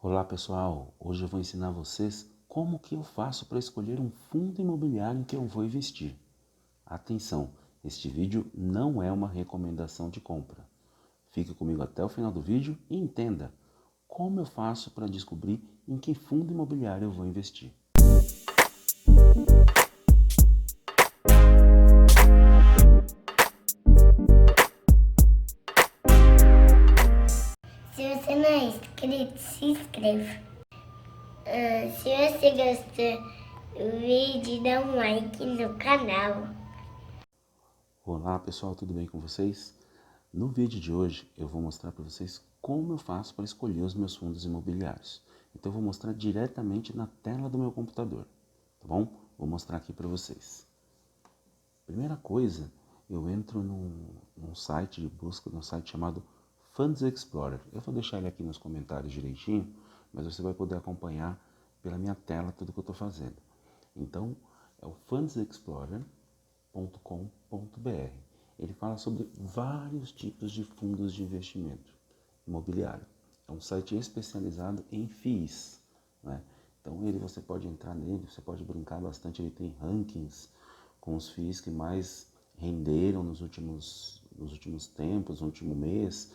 Olá pessoal, hoje eu vou ensinar vocês como que eu faço para escolher um fundo imobiliário em que eu vou investir. Atenção, este vídeo não é uma recomendação de compra. Fique comigo até o final do vídeo e entenda como eu faço para descobrir em que fundo imobiliário eu vou investir. Se você não é inscrito, se inscreva. Se você gostou do vídeo, dá um like no canal. Olá pessoal, tudo bem com vocês? No vídeo de hoje eu vou mostrar para vocês como eu faço para escolher os meus fundos imobiliários. Então eu vou mostrar diretamente na tela do meu computador, tá bom? Vou mostrar aqui para vocês. Primeira coisa, eu entro num site de busca, num site chamado Funds Explorer. Eu vou deixar ele aqui nos comentários direitinho, mas você vai poder acompanhar pela minha tela tudo que eu estou fazendo. Então, é o fundsexplorer.com.br. Ele fala sobre vários tipos de fundos de investimento imobiliário. É um site especializado em FIIs, né? Então você pode entrar nele, você pode brincar bastante, ele tem rankings com os FIIs que mais renderam nos últimos tempos, no último mês,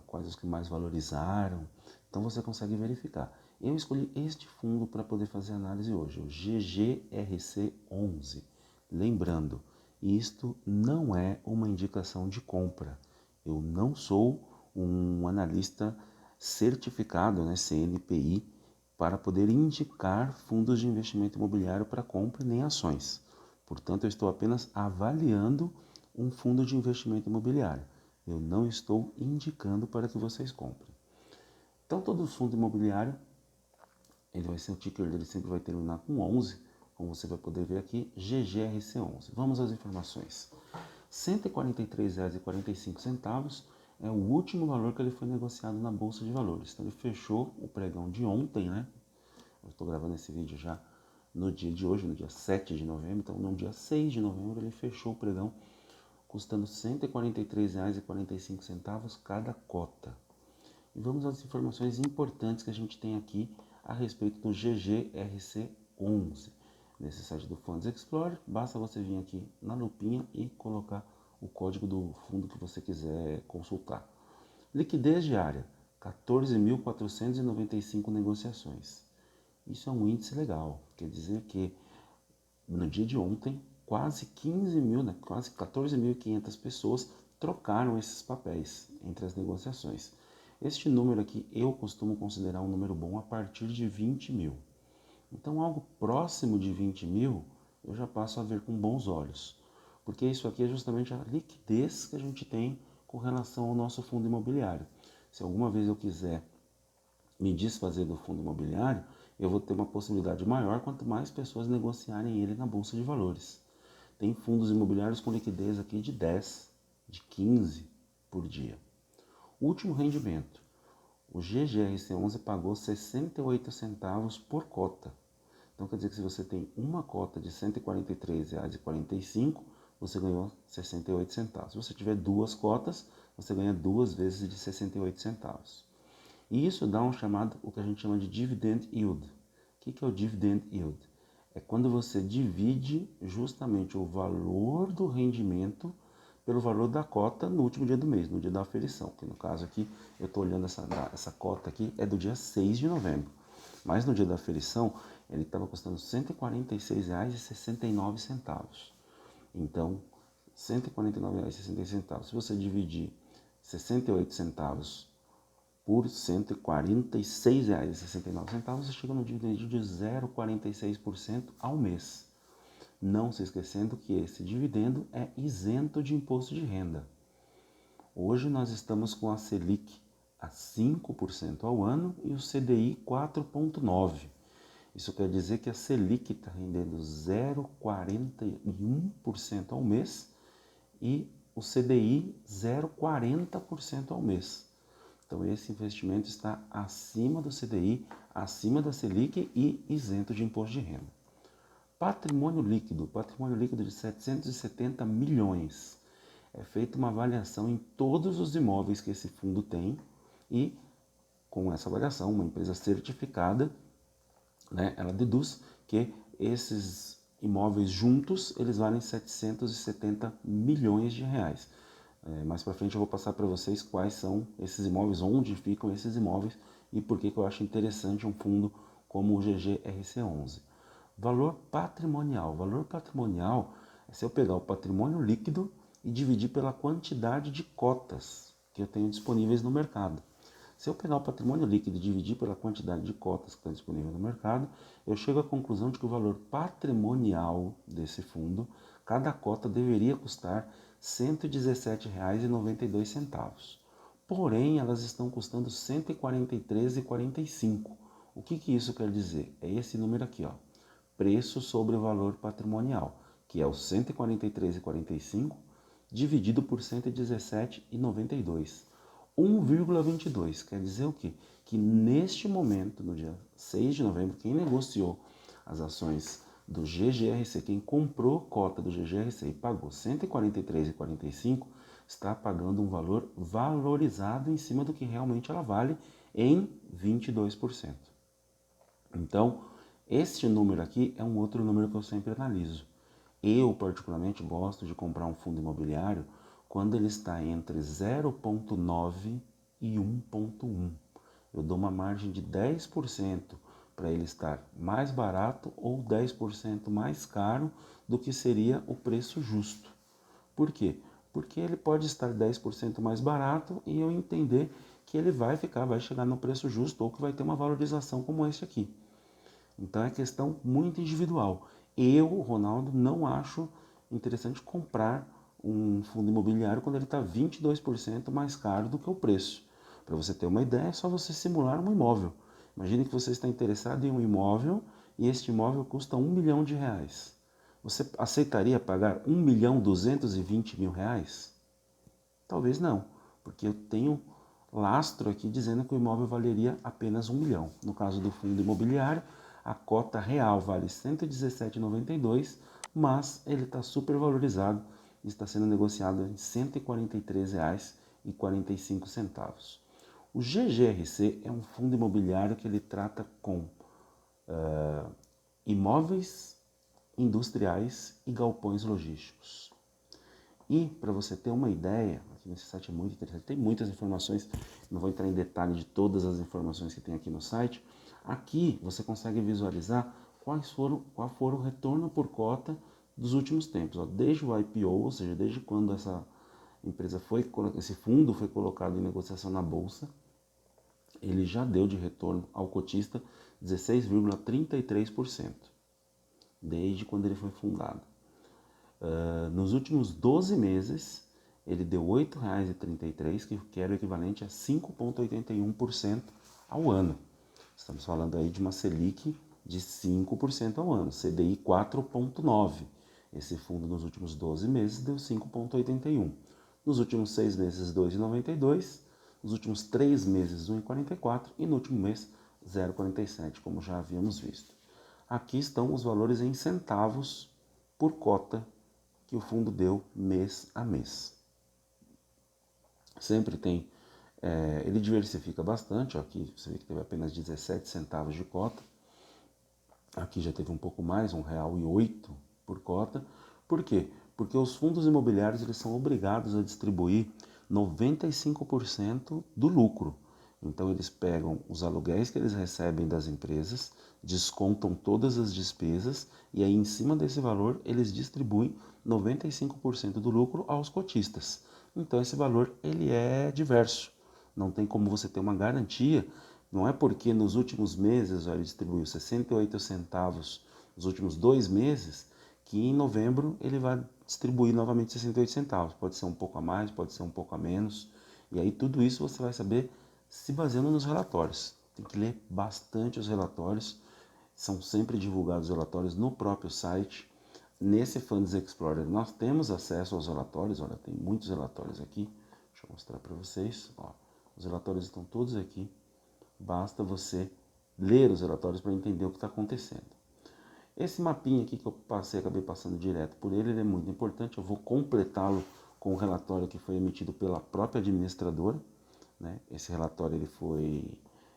quais os que mais valorizaram. Então você consegue verificar. Eu escolhi este fundo para poder fazer análise hoje, o GGRC11. Lembrando, isto não é uma indicação de compra. Eu não sou um analista certificado, né, CNPI, para poder indicar fundos de investimento imobiliário para compra nem ações. Portanto, eu estou apenas avaliando um fundo de investimento imobiliário. Eu não estou indicando para que vocês comprem. Então, todo fundo imobiliário, ele vai ser, o ticker dele sempre vai terminar com 11, como você vai poder ver aqui, GGRC11. Vamos às informações. R$ 143,45 é o último valor que ele foi negociado na Bolsa de Valores. Então, ele fechou o pregão de ontem, né? Eu estou gravando esse vídeo já no dia de hoje, no dia 7 de novembro. Então, no dia 6 de novembro, ele fechou o pregão custando R$ 143,45 cada cota. E vamos às informações importantes que a gente tem aqui a respeito do GGRC11. Nesse site do Funds Explorer, basta você vir aqui na lupinha e colocar o código do fundo que você quiser consultar. Liquidez diária, 14.495 negociações. Isso é um índice legal, quer dizer que no dia de ontem, quase 15 mil, né, quase 14.500 pessoas trocaram esses papéis entre as negociações. Este número aqui eu costumo considerar um número bom a partir de 20 mil. Então, algo próximo de 20 mil, eu já passo a ver com bons olhos. Porque isso aqui é justamente a liquidez que a gente tem com relação ao nosso fundo imobiliário. Se alguma vez eu quiser me desfazer do fundo imobiliário, eu vou ter uma possibilidade maior quanto mais pessoas negociarem ele na Bolsa de Valores. Tem fundos imobiliários com liquidez aqui de 10, de 15 por dia. Último rendimento. O GGRC11 pagou 68 centavos por cota. Então quer dizer que se você tem uma cota de R$ 143,45, você ganhou 68 centavos. Se você tiver duas cotas, você ganha duas vezes de 68 centavos. E isso dá o que a gente chama de dividend yield. O que é o dividend yield? É quando você divide justamente o valor do rendimento pelo valor da cota no último dia do mês, no dia da aferição. Que no caso aqui, eu estou olhando essa cota aqui, é do dia 6 de novembro. Mas no dia da aferição, ele estava custando R$ 146,69. Então, R$ 149,60. Se você dividir 68 centavos por R$ 146,69, você chega no dividendo de 0,46% ao mês. Não se esquecendo que esse dividendo é isento de imposto de renda. Hoje nós estamos com a Selic a 5% ao ano e o CDI 4,9%. Isso quer dizer que a Selic está rendendo 0,41% ao mês e o CDI 0,40% ao mês. Então esse investimento está acima do CDI, acima da Selic e isento de imposto de renda. Patrimônio líquido de 770 milhões. É feita uma avaliação em todos os imóveis que esse fundo tem e com essa avaliação, uma empresa certificada, né, ela deduz que esses imóveis juntos, eles valem 770 milhões de reais. Mais para frente eu vou passar para vocês quais são esses imóveis, onde ficam esses imóveis e por que eu acho interessante um fundo como o GGRC11. Valor patrimonial. Valor patrimonial é se eu pegar o patrimônio líquido e dividir pela quantidade de cotas que eu tenho disponíveis no mercado. Se eu pegar o patrimônio líquido e dividir pela quantidade de cotas que estão disponíveis no mercado, eu chego à conclusão de que o valor patrimonial desse fundo, cada cota deveria custar R$ 117,92. Porém, elas estão custando R$ 143,45. O que isso quer dizer? É esse número aqui, ó, preço sobre o valor patrimonial, que é o R$ 143,45 dividido por R$ 117,92. 1,22. Quer dizer o quê? Que neste momento, no dia 6 de novembro, quem negociou as ações do GGRC, quem comprou cota do GGRC e pagou R$ 143,45, está pagando um valor valorizado em cima do que realmente ela vale em 22%. Então, este número aqui é um outro número que eu sempre analiso. Eu, particularmente, gosto de comprar um fundo imobiliário quando ele está entre 0,9 e 1,1. Eu dou uma margem de 10% para ele estar mais barato ou 10% mais caro do que seria o preço justo. Por quê? Porque ele pode estar 10% mais barato e eu entender que ele vai chegar no preço justo ou que vai ter uma valorização como este aqui. Então é questão muito individual. Eu, Ronaldo, não acho interessante comprar um fundo imobiliário quando ele está 22% mais caro do que o preço. Para você ter uma ideia, é só você simular um imóvel. Imagine que você está interessado em um imóvel e este imóvel custa R$ 1 milhão. Você aceitaria pagar R$ 1.220.000? Talvez não, porque eu tenho lastro aqui dizendo que o imóvel valeria apenas 1 milhão. No caso do fundo imobiliário, a cota real vale R$ 117,92, mas ele está super valorizado e está sendo negociado em R$ 143,45. O GGRC é um fundo imobiliário que ele trata com imóveis industriais e galpões logísticos. E, para você ter uma ideia, aqui nesse site é muito interessante, tem muitas informações, não vou entrar em detalhe de todas as informações que tem aqui no site. Aqui você consegue visualizar qual foram o retorno por cota dos últimos tempos. Ó, desde o IPO, ou seja, desde quando esse fundo foi colocado em negociação na Bolsa, ele já deu de retorno ao cotista 16,33%, desde quando ele foi fundado. Nos últimos 12 meses, ele deu R$ 8,33, que era o equivalente a 5,81% ao ano. Estamos falando aí de uma Selic de 5% ao ano, CDI 4,9%. Esse fundo nos últimos 12 meses deu 5,81%. Nos últimos 6 meses, 2,92%. Nos últimos 3 meses, 1,44% e no último mês, 0,47%, como já havíamos visto. Aqui estão os valores em centavos por cota que o fundo deu mês a mês. Sempre tem, ele diversifica bastante, ó, aqui você vê que teve apenas 17 centavos de cota, aqui já teve um pouco mais, R$ 1,08 por cota. Por quê? Porque os fundos imobiliários eles são obrigados a distribuir 95% do lucro. Então eles pegam os aluguéis que eles recebem das empresas, descontam todas as despesas e aí em cima desse valor eles distribuem 95% do lucro aos cotistas. Então esse valor ele é diverso. Não tem como você ter uma garantia. Não é porque nos últimos meses ele distribuiu 68 centavos nos últimos 2 meses que em novembro ele vai distribuir novamente 68 centavos. Pode ser um pouco a mais, pode ser um pouco a menos. E aí tudo isso você vai saber se baseando nos relatórios. Tem que ler bastante os relatórios. São sempre divulgados os relatórios no próprio site. Nesse Funds Explorer nós temos acesso aos relatórios. Olha, tem muitos relatórios aqui. Deixa eu mostrar para vocês. Ó, os relatórios estão todos aqui. Basta você ler os relatórios para entender o que está acontecendo. Esse mapinha aqui que eu acabei passando direto por ele, ele é muito importante. Eu vou completá-lo com o relatório que foi emitido pela própria administradora, né? Esse relatório ele foi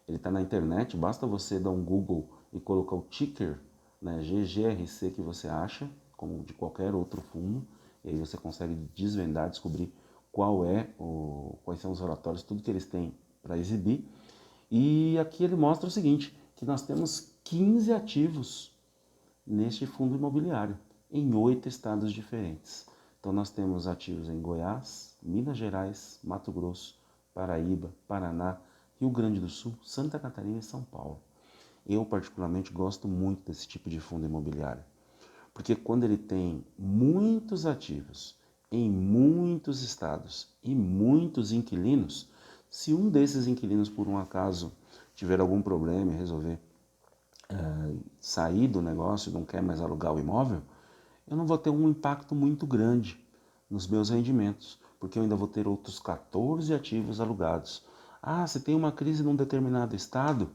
Ele está na internet, basta você dar um Google e colocar o ticker, né, GGRC, que você acha, como de qualquer outro fundo, e aí você consegue desvendar, descobrir quais são os relatórios, tudo que eles têm para exibir. E aqui ele mostra o seguinte, que nós temos 15 ativos neste fundo imobiliário, em 8 estados diferentes. Então nós temos ativos em Goiás, Minas Gerais, Mato Grosso, Paraíba, Paraná, Rio Grande do Sul, Santa Catarina e São Paulo. Eu particularmente gosto muito desse tipo de fundo imobiliário, porque quando ele tem muitos ativos em muitos estados e muitos inquilinos, se um desses inquilinos por um acaso tiver algum problema e resolver sair do negócio e não quer mais alugar o imóvel, eu não vou ter um impacto muito grande nos meus rendimentos, porque eu ainda vou ter outros 14 ativos alugados. Ah, se tem uma crise num determinado estado,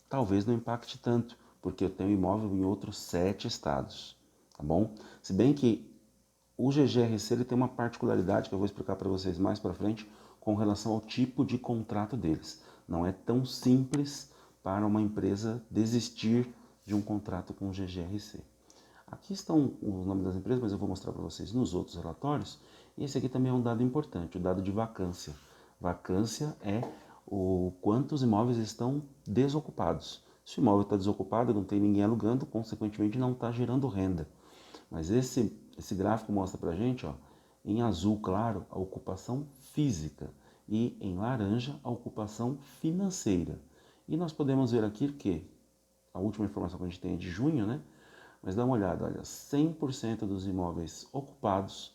talvez não impacte tanto, porque eu tenho imóvel em outros 7 estados, tá bom? Se bem que o GGRC ele tem uma particularidade que eu vou explicar para vocês mais para frente com relação ao tipo de contrato deles. Não é tão simples para uma empresa desistir de um contrato com o GGRC. Aqui estão os nomes das empresas, mas eu vou mostrar para vocês nos outros relatórios. E esse aqui também é um dado importante, o dado de vacância. Vacância é o quantos imóveis estão desocupados. Se o imóvel está desocupado, não tem ninguém alugando, consequentemente não está gerando renda. Mas esse gráfico mostra para a gente, ó, em azul claro, a ocupação física e em laranja, a ocupação financeira. E nós podemos ver aqui que a última informação que a gente tem é de junho, né? Mas dá uma olhada, olha, 100% dos imóveis ocupados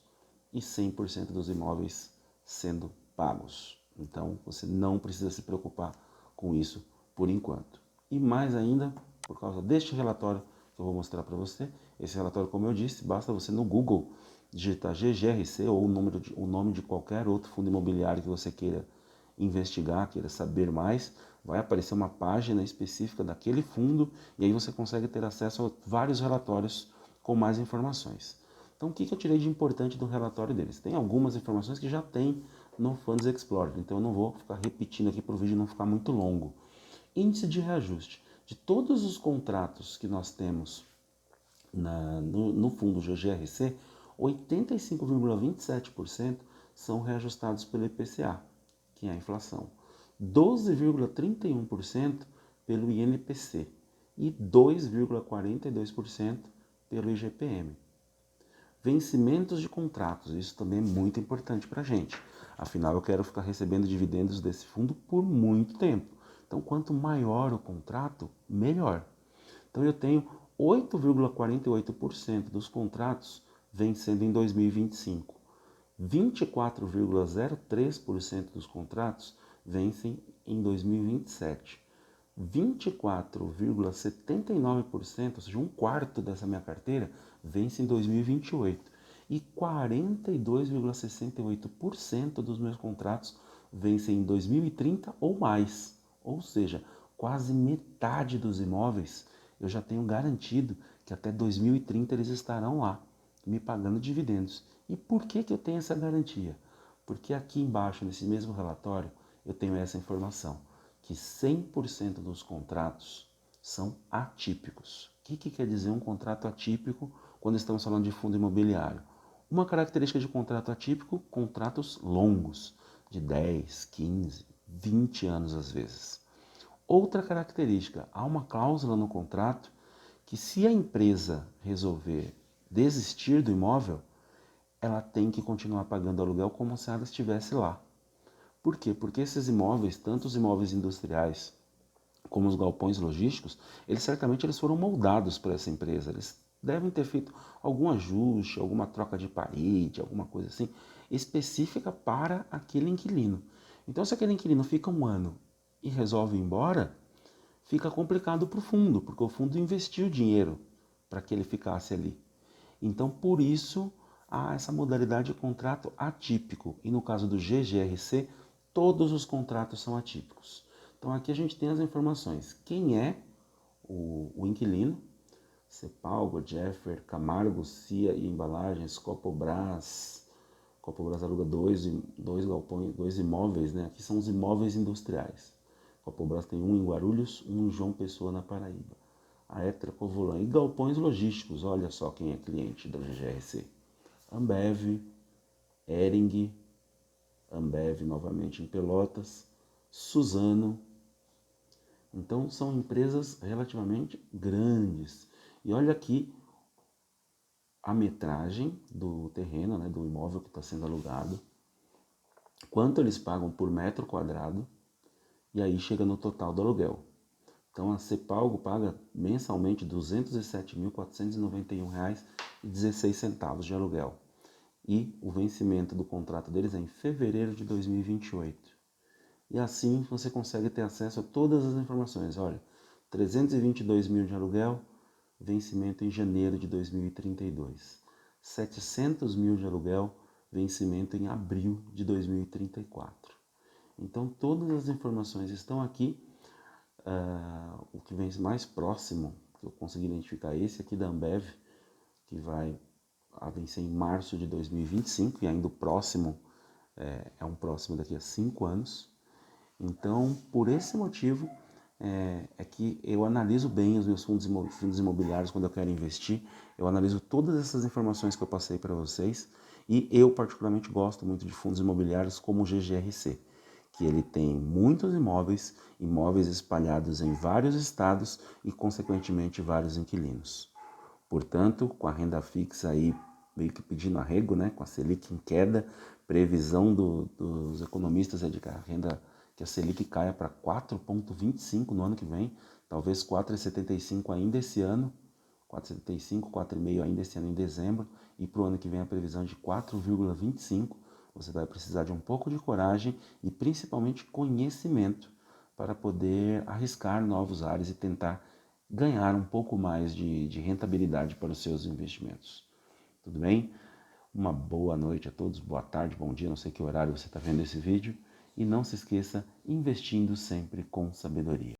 e 100% dos imóveis sendo pagos. Então, você não precisa se preocupar com isso por enquanto. E mais ainda, por causa deste relatório que eu vou mostrar para você, esse relatório, como eu disse, basta você no Google digitar GGRC ou o nome de qualquer outro fundo imobiliário que você queira investigar, queira saber mais, vai aparecer uma página específica daquele fundo e aí você consegue ter acesso a vários relatórios com mais informações. Então, o que eu tirei de importante do relatório deles? Tem algumas informações que já tem no Funds Explorer, então eu não vou ficar repetindo aqui para o vídeo não ficar muito longo. Índice de reajuste. De todos os contratos que nós temos no fundo GGRC, 85,27% são reajustados pelo IPCA, que é a inflação, 12,31% pelo INPC e 2,42% pelo IGPM. Vencimentos de contratos, isso também é muito importante para a gente. Afinal, eu quero ficar recebendo dividendos desse fundo por muito tempo. Então, quanto maior o contrato, melhor. Então, eu tenho 8,48% dos contratos vencendo em 2025. 24,03% dos contratos vencem em 2027. 24,79%, ou seja, um quarto dessa minha carteira, vence em 2028. E 42,68% dos meus contratos vencem em 2030 ou mais. Ou seja, quase metade dos imóveis eu já tenho garantido que até 2030 eles estarão lá, me pagando dividendos. E por que eu tenho essa garantia? Porque aqui embaixo, nesse mesmo relatório, eu tenho essa informação, que 100% dos contratos são atípicos. O que quer dizer um contrato atípico quando estamos falando de fundo imobiliário? Uma característica de contrato atípico, contratos longos, de 10, 15, 20 anos às vezes. Outra característica, há uma cláusula no contrato que se a empresa resolver desistir do imóvel, ela tem que continuar pagando aluguel como se ela estivesse lá. Por quê? Porque esses imóveis, tanto os imóveis industriais como os galpões logísticos, eles foram moldados para essa empresa. Eles devem ter feito algum ajuste, alguma troca de parede, alguma coisa assim, específica para aquele inquilino. Então, se aquele inquilino fica um ano e resolve ir embora, fica complicado para o fundo, porque o fundo investiu dinheiro para que ele ficasse ali. Então, por isso, há essa modalidade de contrato atípico. E no caso do GGRC, todos os contratos são atípicos. Então, aqui a gente tem as informações. Quem é o inquilino? Cepalgo, Jeffer, Camargo, Cia e Embalagens, Copobras. Copobras aluga dois galpões, dois imóveis, né? Aqui são os imóveis industriais. Copobras tem um em Guarulhos, um em João Pessoa, na Paraíba. A Etracovolan e Galpões Logísticos, olha só quem é cliente da GGRC. Ambev, Hering, Ambev novamente em Pelotas, Suzano. Então são empresas relativamente grandes. E olha aqui a metragem do terreno, né, do imóvel que está sendo alugado, quanto eles pagam por metro quadrado, e aí chega no total do aluguel. Então a Cepalgo paga mensalmente R$ 207.491,16 de aluguel. E o vencimento do contrato deles é em fevereiro de 2028. E assim você consegue ter acesso a todas as informações. Olha, 322 mil de aluguel, vencimento em janeiro de 2032. 700 mil de aluguel, vencimento em abril de 2034. Então todas as informações estão aqui. O que vem mais próximo, que eu consegui identificar, esse aqui da Ambev, que vai a vencer em março de 2025, e ainda o próximo é um próximo daqui a 5 anos. Então, por esse motivo, é que eu analiso bem os meus fundos imobiliários quando eu quero investir. Eu analiso todas essas informações que eu passei para vocês, e eu particularmente gosto muito de fundos imobiliários como o GGRC, que ele tem muitos imóveis espalhados em vários estados e, consequentemente, vários inquilinos. Portanto, com a renda fixa aí meio que pedindo arrego, né, com a Selic em queda, previsão dos economistas é de que a Selic caia para 4,25 no ano que vem, talvez 4,75 ainda esse ano, 4,75, 4,5 ainda esse ano em dezembro, e para o ano que vem a previsão de 4,25. Você vai precisar de um pouco de coragem e principalmente conhecimento para poder arriscar novos ares e tentar ganhar um pouco mais de rentabilidade para os seus investimentos. Tudo bem? Uma boa noite a todos, boa tarde, bom dia, não sei que horário você está vendo esse vídeo. E não se esqueça, investindo sempre com sabedoria.